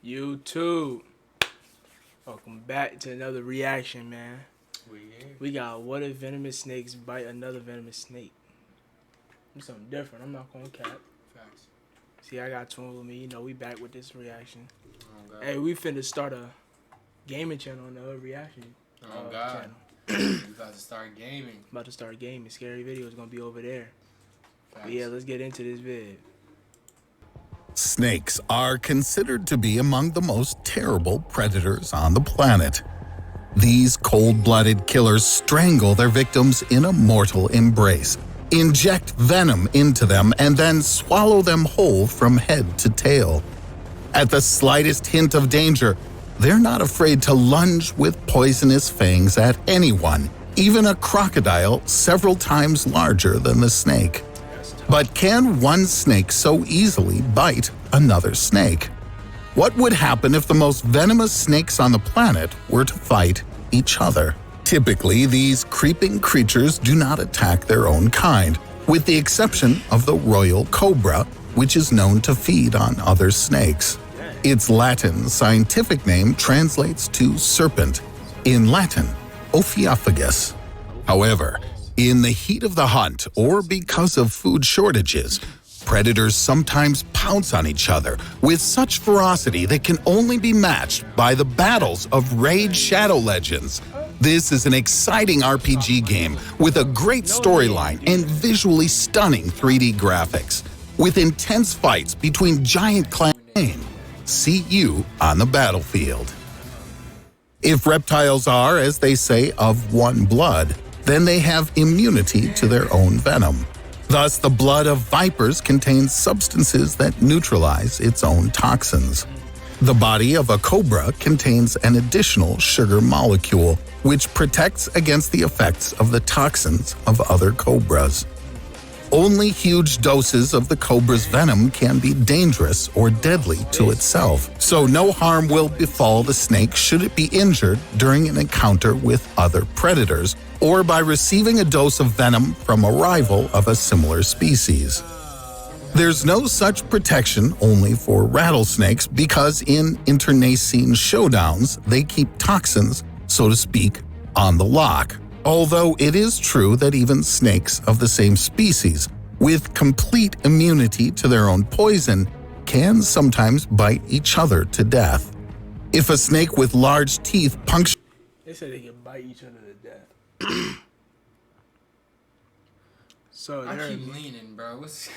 YouTube. Welcome back to another reaction, man. We got what if venomous snakes bite another venomous snake. It's something different. I'm not gonna cap. Facts. See, I got twin with me. You know, we back with this reaction. Oh, God. Hey, we finna start a gaming channel on the reaction. Oh, God. Channel. We about to start gaming. About to start gaming. Scary video is gonna be over there. Facts. But yeah, let's get into this vid. Snakes are considered to be among the most terrible predators on the planet. These cold-blooded killers strangle their victims in a mortal embrace, inject venom into them, and then swallow them whole from head to tail. At the slightest hint of danger, they're not afraid to lunge with poisonous fangs at anyone, even a crocodile several times larger than the snake. But can one snake so easily bite another snake? What would happen if the most venomous snakes on the planet were to fight each other? Typically, these creeping creatures do not attack their own kind, with the exception of the royal cobra, which is known to feed on other snakes. Its Latin scientific name translates to serpent, in Latin, Ophiophagus. However, in the heat of the hunt or because of food shortages, predators sometimes pounce on each other with such ferocity that can only be matched by the battles of Raid Shadow Legends. This is an exciting RPG game with a great storyline and visually stunning 3D graphics, with intense fights between giant clans. See you on the battlefield. If reptiles are, as they say, of one blood, then they have immunity to their own venom. Thus, the blood of vipers contains substances that neutralize its own toxins. The body of a cobra contains an additional sugar molecule, which protects against the effects of the toxins of other cobras. Only huge doses of the cobra's venom can be dangerous or deadly to itself, so no harm will befall the snake should it be injured during an encounter with other predators or by receiving a dose of venom from a rival of a similar species. There's no such protection only for rattlesnakes because in internecine showdowns, they keep toxins, so to speak, on the lock. Although it is true that even snakes of the same species, with complete immunity to their own poison, can sometimes bite each other to death. If a snake with large teeth punctures... They said they can bite each other to death. So I keep leaning, bro. What's...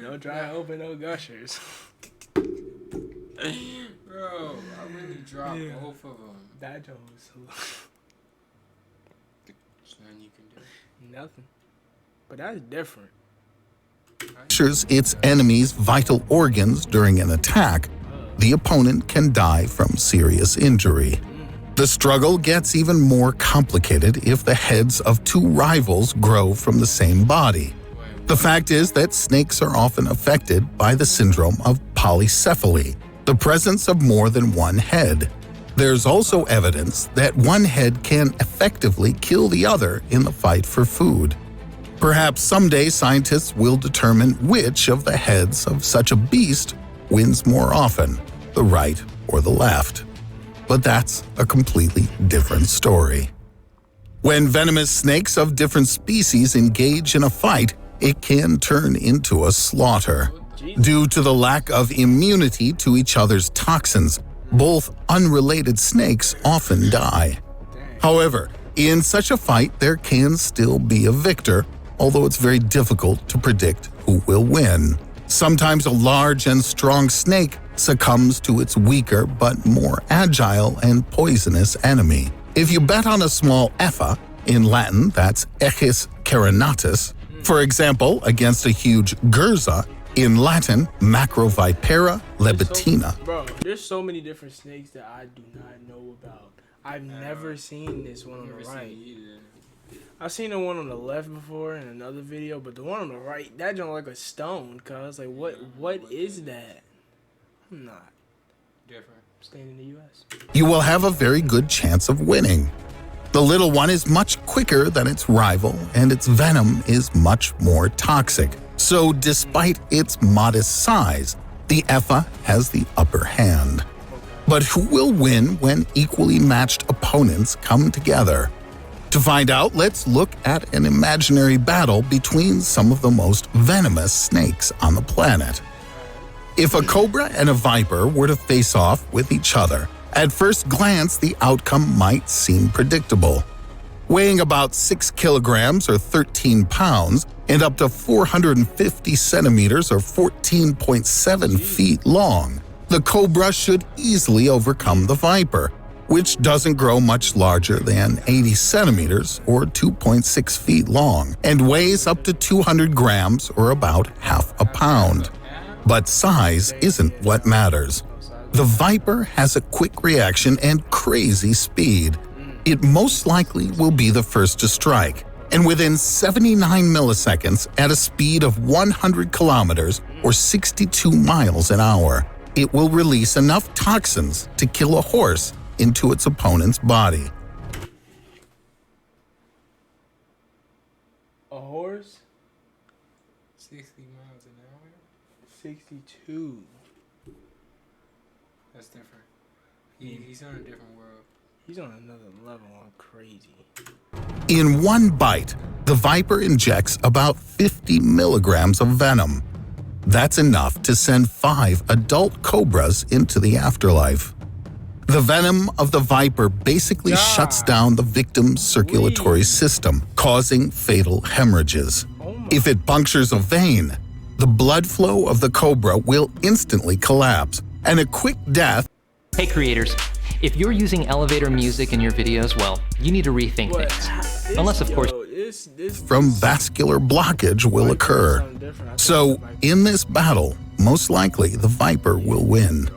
Don't try to open no gushers. Bro, I really dropped both of them. That joke was There's nothing you can do. nothing. But that's different. its enemy's vital organs during an attack, the opponent can die from serious injury. The struggle gets even more complicated if the heads of two rivals grow from the same body. The fact is that snakes are often affected by the syndrome of polycephaly, the presence of more than one head. There's also evidence that one head can effectively kill the other in the fight for food. Perhaps someday scientists will determine which of the heads of such a beast wins more often, the right or the left. But that's a completely different story. When venomous snakes of different species engage in a fight, it can turn into a slaughter. Due to the lack of immunity to each other's toxins, both unrelated snakes often die. However, in such a fight, there can still be a victor, although it's very difficult to predict who will win. Sometimes a large and strong snake succumbs to its weaker but more agile and poisonous enemy. If you bet on a small effa, in Latin that's Echis carinatus, for example, against a huge gurza, in Latin, Macrovipera lebetina. Bro, there's so many different snakes that I do not know about. I've never seen this one on the right. I've seen the one on the left before in another video, but the one on the right, that don't look like a stone, cuz. Like, what is that? I'm not. Different. I'm staying in the U.S. You will have a very good chance of winning. The little one is much quicker than its rival, and its venom is much more toxic. So despite its modest size, the EFA has the upper hand. But who will win when equally matched opponents come together? To find out, let's look at an imaginary battle between some of the most venomous snakes on the planet. If a cobra and a viper were to face off with each other, at first glance the outcome might seem predictable. Weighing about 6 kilograms or 13 pounds and up to 450 centimeters or 14.7 feet long, the cobra should easily overcome the viper, which doesn't grow much larger than 80 centimeters or 2.6 feet long and weighs up to 200 grams or about half a pound. But size isn't what matters. The viper has a quick reaction and crazy speed. It most likely will be the first to strike, and within 79 milliseconds at a speed of 100 kilometers or 62 miles an hour, it will release enough toxins to kill a horse into its opponent's body. A horse? 60 miles an hour? 62. That's different. He's on a different world. He's on another level. I'm crazy. In one bite, the viper injects about 50 milligrams of venom. That's enough to send 5 adult cobras into the afterlife. The venom of the viper basically shuts down the victim's circulatory system, causing fatal hemorrhages. If it punctures a vein, the blood flow of the cobra will instantly collapse, and a quick death. Hey creators, if you're using elevator music in your videos, well, you need to rethink things. Unless, of course, from vascular blockage will occur. So, in this battle, most likely the viper will win.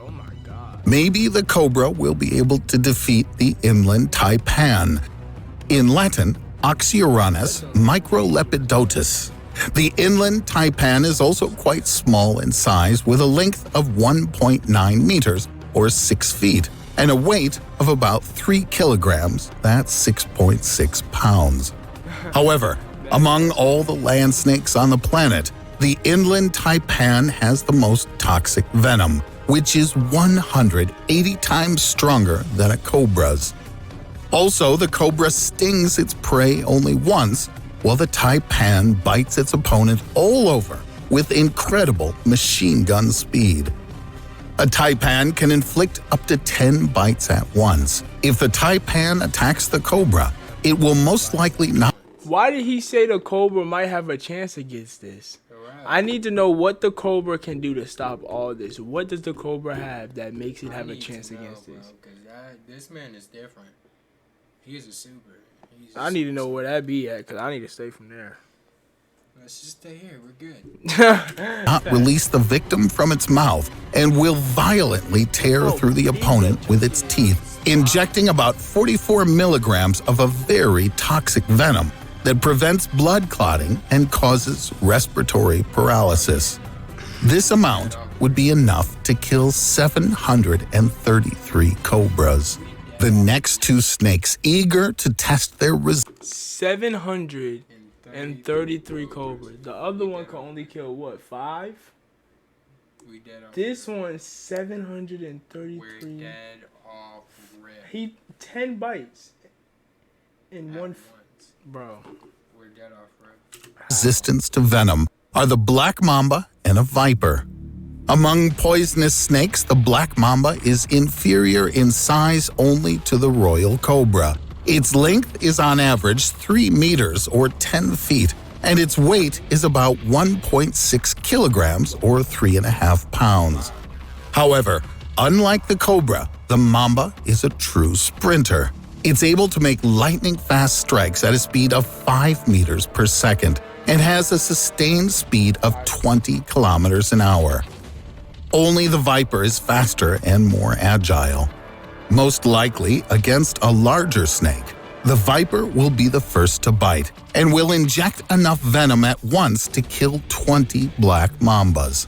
Maybe the cobra will be able to defeat the inland taipan. In Latin, Oxyuranus microlepidotus. The inland taipan is also quite small in size with a length of 1.9 meters or 6 feet and a weight of about 3 kilograms, that's 6.6 pounds. However, among all the land snakes on the planet, the inland taipan has the most toxic venom, which is 180 times stronger than a cobra's. Also, the cobra stings its prey only once, while the taipan bites its opponent all over with incredible machine gun speed. A taipan can inflict up to 10 bites at once. If the taipan attacks the cobra, it will most likely not. Why did he say the cobra might have a chance against this? I need to know what the cobra can do to stop all this. What does the cobra have that makes it have a chance against this? Because this man is different. He's a super. I need to know where that be at, because I need to stay from there. Let's just stay here. We're good. Not release the victim from its mouth and will violently tear through the opponent with its teeth, injecting about 44 milligrams of a very toxic venom that prevents blood clotting and causes respiratory paralysis. This amount would be enough to kill 733 cobras. The next two snakes, eager to test their resistance. 733 cobras. The other one can only kill, what, 5? We dead off. This one's 733. We're dead off rip. 10 bites in At one. once. Bro. We're dead off rip. Resistance to venom are the black mamba and a viper. Among poisonous snakes, the black mamba is inferior in size only to the royal cobra. Its length is on average 3 meters or 10 feet, and its weight is about 1.6 kilograms or 3.5 pounds. However, unlike the cobra, the mamba is a true sprinter. It's able to make lightning-fast strikes at a speed of 5 meters per second and has a sustained speed of 20 kilometers an hour. Only the viper is faster and more agile. Most likely, against a larger snake, the viper will be the first to bite and will inject enough venom at once to kill 20 black mambas.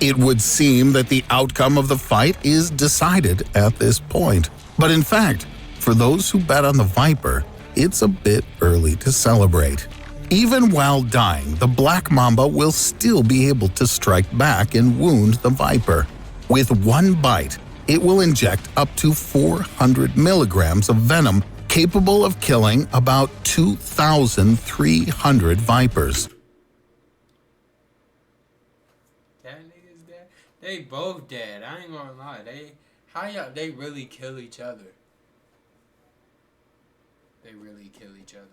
It would seem that the outcome of the fight is decided at this point. But in fact, for those who bet on the viper, it's a bit early to celebrate. Even while dying, the black mamba will still be able to strike back and wound the viper. With one bite, it will inject up to 400 milligrams of venom, capable of killing about 2,300 vipers. That nigga's dead. They both dead. I ain't gonna lie. They really kill each other. They really kill each other.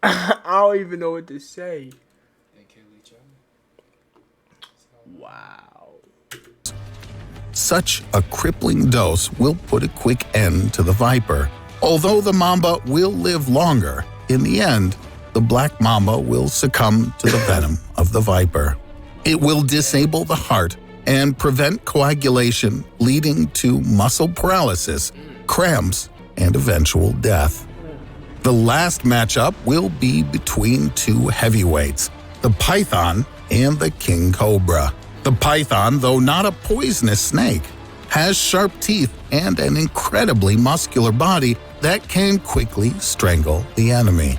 I don't even know what to say. They kill each other. Wow. Such a crippling dose will put a quick end to the viper. Although the mamba will live longer, in the end, the black mamba will succumb to the venom of the viper. It will disable the heart and prevent coagulation, leading to muscle paralysis, cramps, and eventual death. The last matchup will be between two heavyweights, the python and the king cobra. The python, though not a poisonous snake, has sharp teeth and an incredibly muscular body that can quickly strangle the enemy.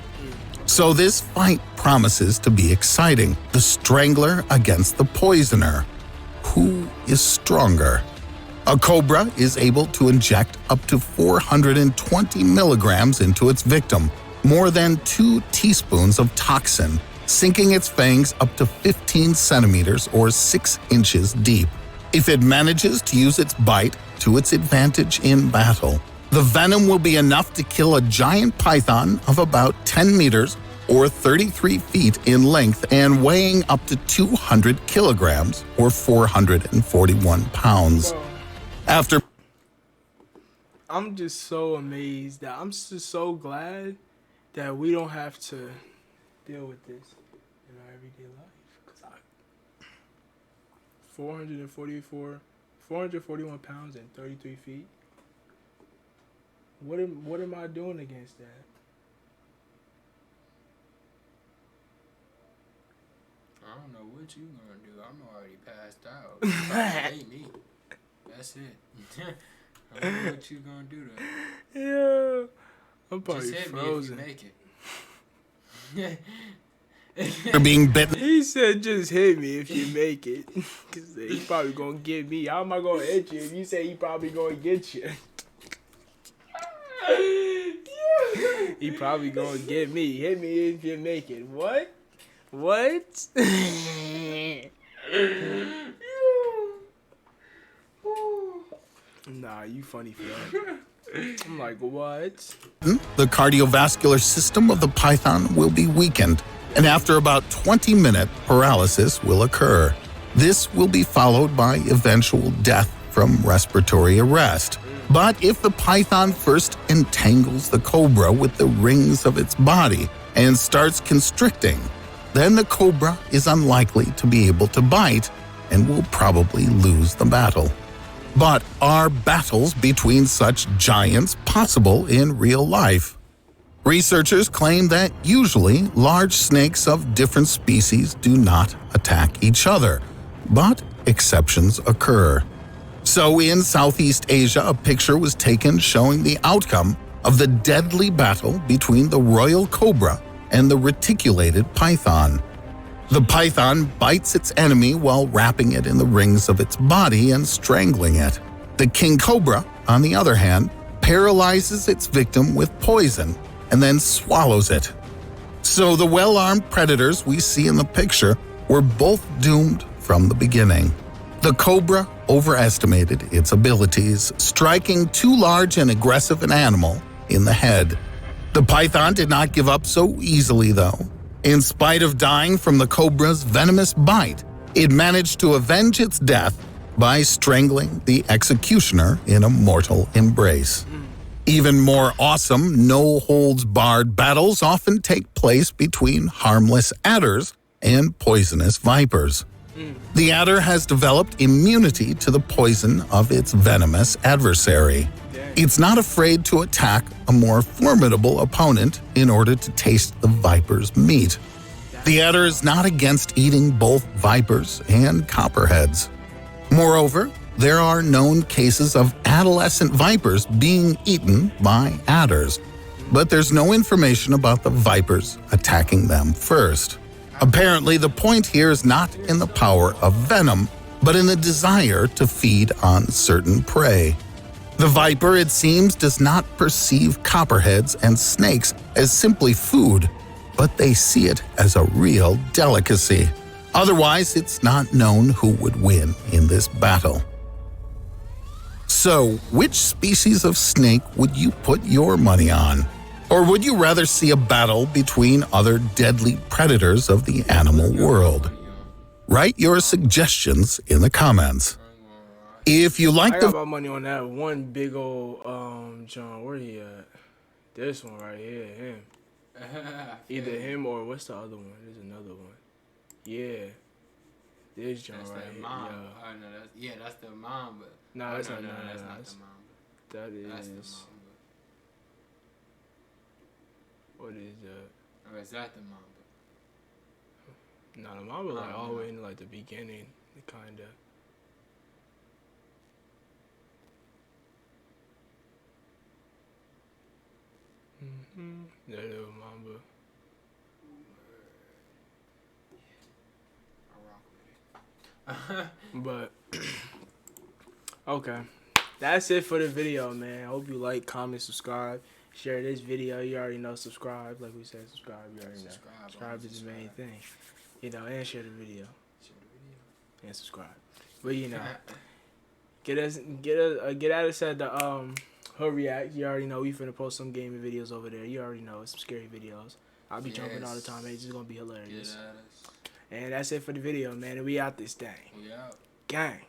So this fight promises to be exciting. The strangler against the poisoner. Who is stronger? A cobra is able to inject up to 420 milligrams into its victim, more than 2 teaspoons of toxin, sinking its fangs up to 15 centimeters or 6 inches deep. If it manages to use its bite to its advantage in battle, the venom will be enough to kill a giant python of about 10 meters or 33 feet in length and weighing up to 200 kilograms or 441 pounds. After I'm just so amazed that I'm just so glad that we don't have to deal with this in our everyday life. Cause 441 pounds and 33 feet. What am I doing against that? I don't know what you gonna do. I'm already passed out. You probably hate me. That's it. I don't know what you gonna do though. Yeah, I'm probably just hit frozen. Me if you make it. being bitten, He said, "Just hit me if you make it." Cause he probably gonna get me. How am I gonna hit you if you say he probably gonna get you? He probably gonna get me. Hit me if you make it. What? What? Nah, you funny for that. I'm like, what? the cardiovascular system of the python will be weakened, and after about 20-minute paralysis will occur. This will be followed by eventual death from respiratory arrest. But if the python first entangles the cobra with the rings of its body and starts constricting, then the cobra is unlikely to be able to bite and will probably lose the battle. But are battles between such giants possible in real life? Researchers claim that usually large snakes of different species do not attack each other, but exceptions occur. So in Southeast Asia, a picture was taken showing the outcome of the deadly battle between the royal cobra and the reticulated python. The python bites its enemy while wrapping it in the rings of its body and strangling it. The king cobra, on the other hand, paralyzes its victim with poison and then swallows it. So the well-armed predators we see in the picture were both doomed from the beginning. The cobra overestimated its abilities, striking too large and aggressive an animal in the head. The python did not give up so easily, though. In spite of dying from the cobra's venomous bite, it managed to avenge its death by strangling the executioner in a mortal embrace. Even more awesome, no-holds-barred battles often take place between harmless adders and poisonous vipers. The adder has developed immunity to the poison of its venomous adversary. It's not afraid to attack a more formidable opponent in order to taste the viper's meat. The adder is not against eating both vipers and copperheads. Moreover, there are known cases of adolescent vipers being eaten by adders, but there's no information about the vipers attacking them first. Apparently, the point here is not in the power of venom, but in the desire to feed on certain prey. The viper, it seems, does not perceive copperheads and snakes as simply food, but they see it as a real delicacy. Otherwise, it's not known who would win in this battle. So, which species of snake would you put your money on? Or would you rather see a battle between other deadly predators of the animal world? Write your suggestions in the comments. If you like I got my money on that one big old John. Where he at? This one right here, him. Either him or what's the other one? There's another one. Yeah, this John right here. Mom. Oh, no, that's the mom, but no, that's not. That's No, not the that's, mom. that is. That's the mom. What is that? Or is that the mom? No, the mom was like all the way in like the beginning, kinda. That little mamba. But okay, that's it for the video, man. I hope you like, comment, subscribe, share this video. You already know, subscribe. Like we said, subscribe. You already know. Subscribe is the main thing, you know, and share the video. And subscribe. But you know, get at us at the Hood React. You already know we finna post some gaming videos over there. You already know it's some scary videos. I'll be jumping all the time. It's just gonna be hilarious. And that's it for the video, man. And we out this thing. We out. Gang.